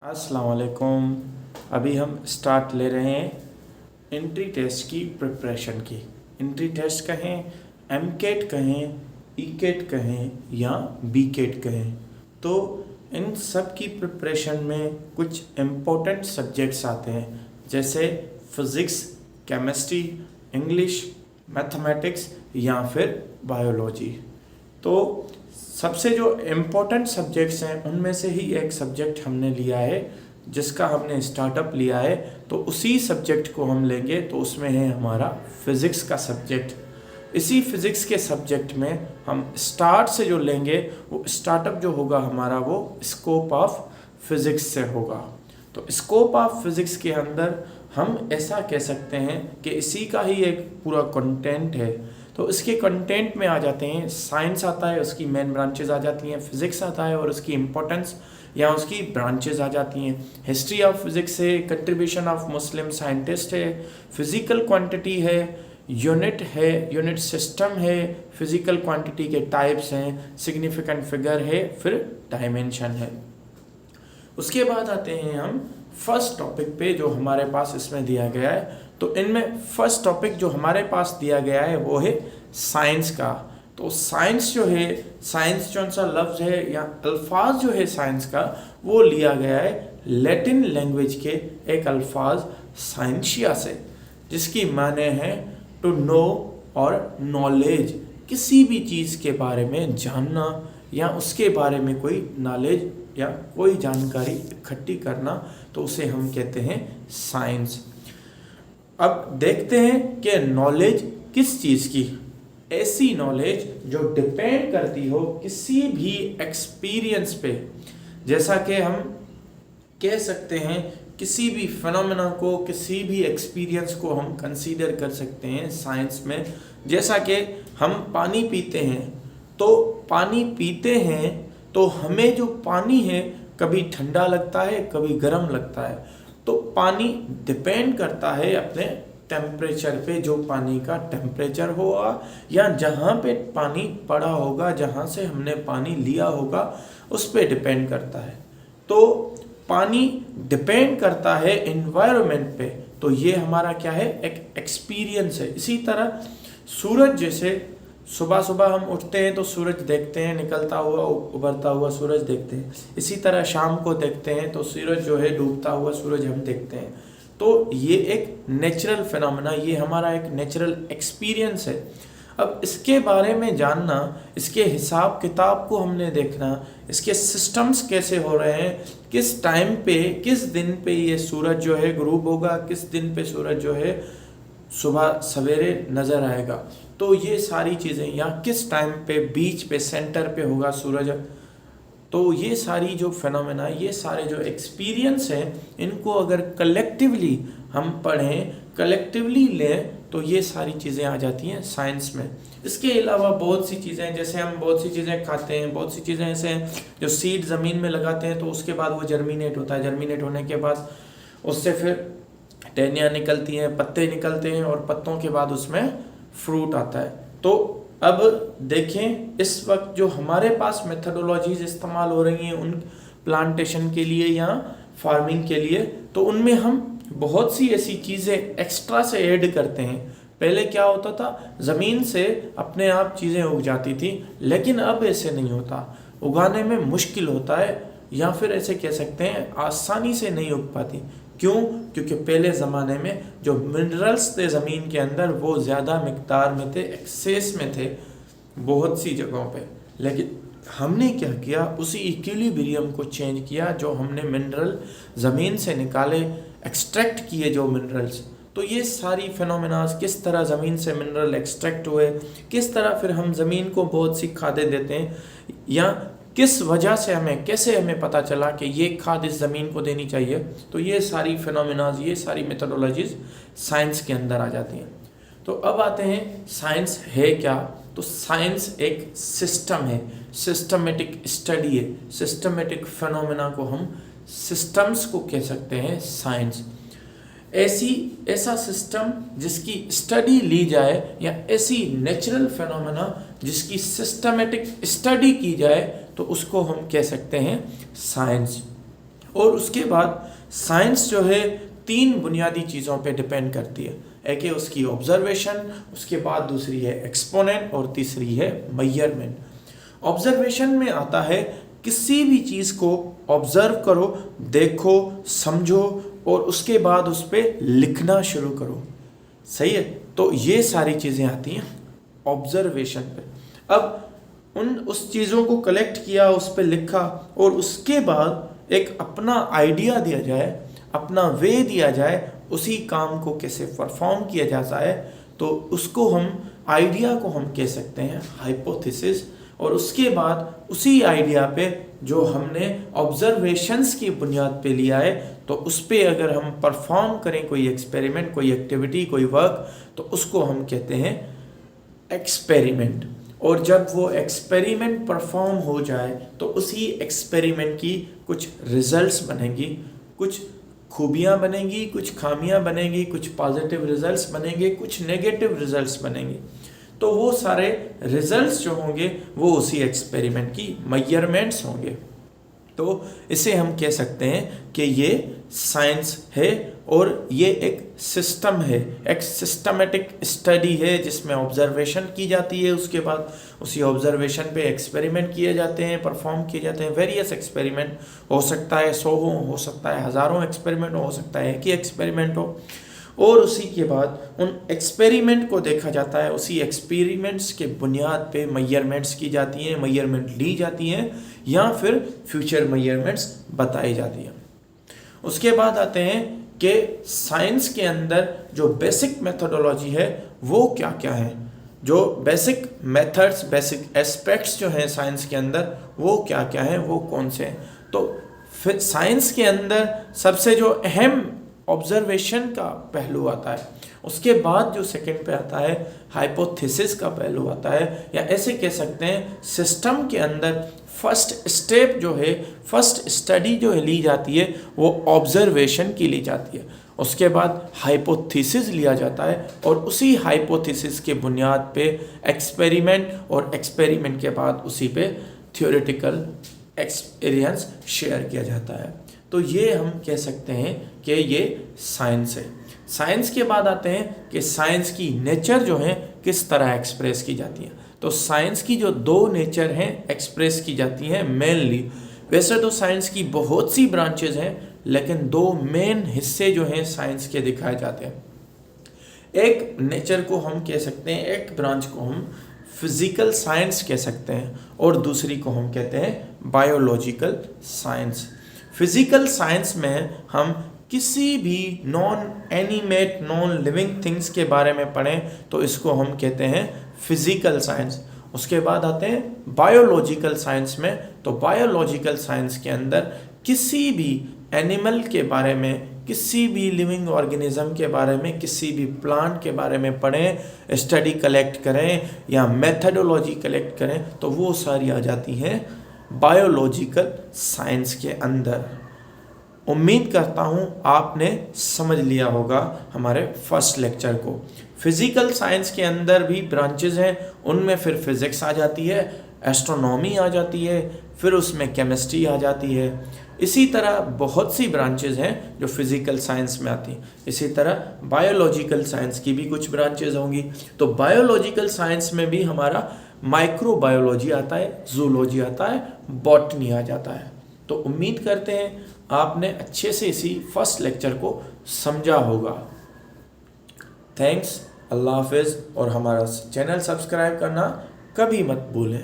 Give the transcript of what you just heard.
अस्सलाम वालेकुम। अभी हम स्टार्ट ले रहे हैं एंट्री टेस्ट की प्रिपरेशन की। एंट्री टेस्ट कहें, एम केट कहें, ई केट कहें या बी केट कहें, तो इन सब की प्रिपरेशन में कुछ इम्पोर्टेंट सब्जेक्ट्स आते हैं, जैसे फिज़िक्स, केमिस्ट्री, इंग्लिश, मैथमेटिक्स या फिर बायोलॉजी। तो सबसे जो इम्पोर्टेंट सब्जेक्ट्स हैं उनमें से ही एक सब्जेक्ट हमने लिया है, जिसका हमने स्टार्टअप लिया है, तो उसी सब्जेक्ट को हम लेंगे। तो उसमें है हमारा फिज़िक्स का सब्जेक्ट। इसी फिज़िक्स के सब्जेक्ट में हम स्टार्ट से जो लेंगे, वो स्टार्टअप जो होगा हमारा वो स्कोप ऑफ फिज़िक्स से होगा। तो स्कोप ऑफ फिज़िक्स के अंदर हम ऐसा कह सकते हैं कि इसी का ही एक पूरा कंटेंट है। तो इसके कंटेंट में आ जाते हैं, साइंस आता है, उसकी मेन ब्रांचेज आ जाती हैं, फिज़िक्स आता है और उसकी इम्पोर्टेंस या उसकी ब्रांचेज आ जाती हैं, हिस्ट्री ऑफ फिज़िक्स है, कंट्रीब्यूशन ऑफ मुस्लिम साइंटिस्ट है, फिज़िकल क्वांटिटी है, यूनिट है, यूनिट सिस्टम है, फिज़िकल क्वांटिटी के टाइप्स हैं, सिग्निफिकेंट फिगर है, फिर डायमेंशन है। उसके बाद आते हैं हम फर्स्ट टॉपिक पे जो हमारे पास इसमें दिया गया है। तो इनमें फर्स्ट टॉपिक जो हमारे पास दिया गया है वो है साइंस का। तो साइंस जो है, साइंस कौन सा लफ्ज़ है या अल्फाज जो है साइंस का, वो लिया गया है लैटिन लैंग्वेज के एक अल्फाज साइंशिया से, जिसकी माने है टू नो और नॉलेज, किसी भी चीज़ के बारे में जानना या उसके बारे में कोई नॉलेज या कोई जानकारी इकट्ठी करना, तो उसे हम कहते हैं साइंस। अब देखते हैं कि नॉलेज किस चीज़ की, ऐसी नॉलेज जो डिपेंड करती हो किसी भी एक्सपीरियंस पे। जैसा कि हम कह सकते हैं किसी भी फिनोमेना को, किसी भी एक्सपीरियंस को हम कंसीडर कर सकते हैं साइंस में। जैसा कि हम पानी पीते हैं, तो पानी पीते हैं तो हमें जो पानी है कभी ठंडा लगता है, कभी गर्म लगता है। तो पानी डिपेंड करता है अपने टेम्परेचर पे, जो पानी का टेम्परेचर होगा या जहाँ पे पानी पड़ा होगा, जहाँ से हमने पानी लिया होगा, उस पे डिपेंड करता है। तो पानी डिपेंड करता है एनवायरनमेंट पे। तो ये हमारा क्या है, एक एक्सपीरियंस है। इसी तरह सूरज, जैसे सुबह सुबह हम उठते हैं तो सूरज देखते हैं, निकलता हुआ उभरता हुआ सूरज देखते हैं। इसी तरह शाम को देखते हैं तो सूरज जो है, डूबता हुआ सूरज हम देखते हैं। तो ये एक नेचुरल फिनोमेना, ये हमारा एक नेचुरल एक्सपीरियंस है। अब इसके बारे में जानना, इसके हिसाब किताब को हमने देखना, इसके सिस्टम्स कैसे हो रहे हैं, किस टाइम पे, किस दिन पे ये सूरज जो है ग्रूब होगा, किस दिन पे सूरज जो है सुबह सवेरे नज़र आएगा, तो ये सारी चीज़ें, या किस टाइम पे बीच पे सेंटर पे होगा सूरज। तो ये सारी जो फिनोमेना, ये सारे जो एक्सपीरियंस हैं, इनको अगर कलेक्टिवली हम पढ़ें, कलेक्टिवली लें, तो ये सारी चीज़ें आ जाती हैं साइंस में। इसके अलावा बहुत सी चीज़ें, जैसे हम बहुत सी चीज़ें खाते हैं, बहुत सी चीज़ें ऐसे हैं जो सीड ज़मीन में लगाते हैं, तो उसके बाद वो जर्मिनेट होता है। जर्मिनेट होने के बाद उससे फिर टहनियाँ निकलती हैं, पत्ते निकलते हैं, और पत्तों के बाद उसमें फ्रूट आता है। तो अब देखें, इस वक्त जो हमारे पास मेथडोलॉजीज इस्तेमाल हो रही हैं उन प्लांटेशन के लिए या फार्मिंग के लिए, तो उनमें हम बहुत सी ऐसी चीज़ें एक्स्ट्रा से ऐड करते हैं। पहले क्या होता था, ज़मीन से अपने आप चीज़ें उग जाती थी, लेकिन अब ऐसे नहीं होता, उगाने में मुश्किल होता है, या फिर ऐसे कह सकते हैं आसानी से नहीं उग पाती। क्यों? क्योंकि पहले ज़माने में जो मिनरल्स थे ज़मीन के अंदर, वो ज़्यादा मिकदार में थे, एक्सेस में थे बहुत सी जगहों पे। लेकिन हमने क्या किया, उसी इक्विलिब्रियम को चेंज किया। जो हमने मिनरल ज़मीन से निकाले, एक्सट्रैक्ट किए जो मिनरल्स, तो ये सारी फिनोमेनास, किस तरह ज़मीन से मिनरल एक्सट्रैक्ट हुए, किस तरह फिर हम ज़मीन को बहुत सी खादें देते हैं, या किस वजह से हमें, कैसे हमें पता चला कि ये खाद इस ज़मीन को देनी चाहिए। तो ये सारी फिनोमेनाज, ये सारी मेथोडोलॉजीज साइंस के अंदर आ जाती हैं। तो अब आते हैं साइंस है क्या। तो साइंस एक सिस्टम है, सिस्टमेटिक स्टडी है। सिस्टमेटिक फिनोमेना को हम सिस्टम्स को कह सकते हैं साइंस। ऐसा सिस्टम जिसकी स्टडी ली जाए, या ऐसी नेचुरल फिनोमेना जिसकी सिस्टमेटिक स्टडी की जाए, तो उसको हम कह सकते हैं साइंस। और उसके बाद साइंस जो है 3 बुनियादी चीज़ों पे डिपेंड करती है। एक है उसकी ऑब्जर्वेशन, उसके बाद दूसरी है एक्सपोनेंट और तीसरी है मेजरमेंट। ऑब्जर्वेशन में आता है किसी भी चीज़ को ऑब्जर्व करो, देखो, समझो और उसके बाद उस पर लिखना शुरू करो। सही है, तो ये सारी चीज़ें आती हैं ऑब्जर्वेशन पे। अब उस चीज़ों को कलेक्ट किया, उस पर लिखा और उसके बाद एक अपना आइडिया दिया जाए, अपना वे दिया जाए उसी काम को कैसे परफॉर्म किया जाता है, तो उसको हम आइडिया को हम कह सकते हैं हाइपोथेसिस। और उसके बाद उसी आइडिया पे जो हमने ऑब्जर्वेशंस की बुनियाद पे लिया है, तो उस पे अगर हम परफॉर्म करें कोई एक्सपेरिमेंट, कोई एक्टिविटी, कोई वर्क, तो उसको हम कहते हैं एक्सपेरिमेंट। और जब वो एक्सपेरिमेंट परफॉर्म हो जाए तो उसी एक्सपेरिमेंट की कुछ रिजल्ट्स बनेंगी, कुछ खूबियाँ बनेंगी, कुछ खामियाँ बनेंगी, कुछ पॉजिटिव रिजल्ट्स बनेंगे, कुछ नेगेटिव रिजल्ट्स बनेंगे। तो वो सारे रिजल्ट्स जो होंगे वो उसी एक्सपेरिमेंट की मेजरमेंट्स होंगे। तो इसे हम कह सकते हैं कि ये साइंस है और ये एक सिस्टम है, एक सिस्टमेटिक स्टडी है जिसमें ऑब्जर्वेशन की जाती है, उसके बाद उसी ऑब्जर्वेशन पे एक्सपेरिमेंट किए जाते हैं, परफॉर्म किए जाते हैं। वेरियस एक्सपेरिमेंट हो सकता है, 100 हो सकता है हज़ारों एक्सपेरिमेंट हो सकता है एक ही एक्सपेरिमेंट हो, और उसी के बाद उन एक्सपेरिमेंट को देखा जाता है, उसी एक्सपेरिमेंट्स के बुनियाद पे मेजरमेंट्स की जाती हैं, मेजरमेंट ली जाती हैं या फिर फ्यूचर मेजरमेंट्स बताई जाती हैं। उसके बाद आते हैं कि साइंस के अंदर जो बेसिक मेथोडोलॉजी है वो क्या क्या है, जो बेसिक मेथड्स, बेसिक एस्पेक्ट्स जो हैं साइंस के अंदर वो क्या क्या हैं, वो कौन से हैं। तो फिर साइंस के अंदर सबसे जो अहम ऑब्जर्वेशन का पहलू आता है, उसके बाद जो सेकंड पे आता है हाइपोथेसिस का पहलू आता है, या ऐसे कह सकते हैं सिस्टम के अंदर फर्स्ट स्टेप जो है, फर्स्ट स्टडी जो है ली जाती है वो ऑब्जर्वेशन की ली जाती है। उसके बाद हाइपोथेसिस लिया जाता है और उसी हाइपोथेसिस के बुनियाद पे एक्सपेरिमेंट, और एक्सपेरिमेंट के बाद उसी पे थ्योरेटिकल एक्सपीरियंस शेयर किया जाता है। तो ये हम कह सकते हैं कि ये साइंस है। साइंस के बाद आते हैं कि साइंस की नेचर जो है किस तरह एक्सप्रेस की जाती है। तो साइंस की जो 2 नेचर हैं एक्सप्रेस की जाती हैं मेनली। वैसे तो साइंस की बहुत सी ब्रांचेज हैं, लेकिन 2 मेन हिस्से जो हैं साइंस के दिखाए जाते हैं। एक नेचर को हम कह सकते हैं, एक ब्रांच को हम फिजिकल साइंस कह सकते हैं और दूसरी को हम कहते हैं बायोलॉजिकल साइंस। फिजिकल साइंस में हम किसी भी non animate, non living things के बारे में पढ़ें तो इसको हम कहते हैं फिजिकल साइंस। उसके बाद आते हैं बायोलॉजिकल साइंस में। तो बायोलॉजिकल साइंस के अंदर किसी भी एनिमल के बारे में, किसी भी लिविंग ऑर्गेनिज्म के बारे में, किसी भी प्लांट के बारे में पढ़ें, स्टडी कलेक्ट करें या मेथडोलॉजी कलेक्ट करें, तो वो सारी आ जाती हैं बायोलॉजिकल साइंस के अंदर। उम्मीद करता हूँ आपने समझ लिया होगा हमारे फर्स्ट लेक्चर को। फिजिकल साइंस के अंदर भी ब्रांचेज हैं, उनमें फिर फिजिक्स आ जाती है, एस्ट्रोनॉमी आ जाती है, फिर उसमें केमिस्ट्री आ जाती है। इसी तरह बहुत सी ब्रांचेज हैं जो फिजिकल साइंस में आती हैं। इसी तरह बायोलॉजिकल साइंस की भी कुछ ब्रांचेज होंगी। तो बायोलॉजिकल साइंस में भी हमारा माइक्रोबायोलॉजी आता है, जूलॉजी आता है, बॉटनी आ जाता है। तो उम्मीद करते हैं आपने अच्छे से इसी फर्स्ट लेक्चर को समझा होगा। थैंक्स, अल्लाह हाफिज़, और हमारा चैनल सब्सक्राइब करना कभी मत भूलें।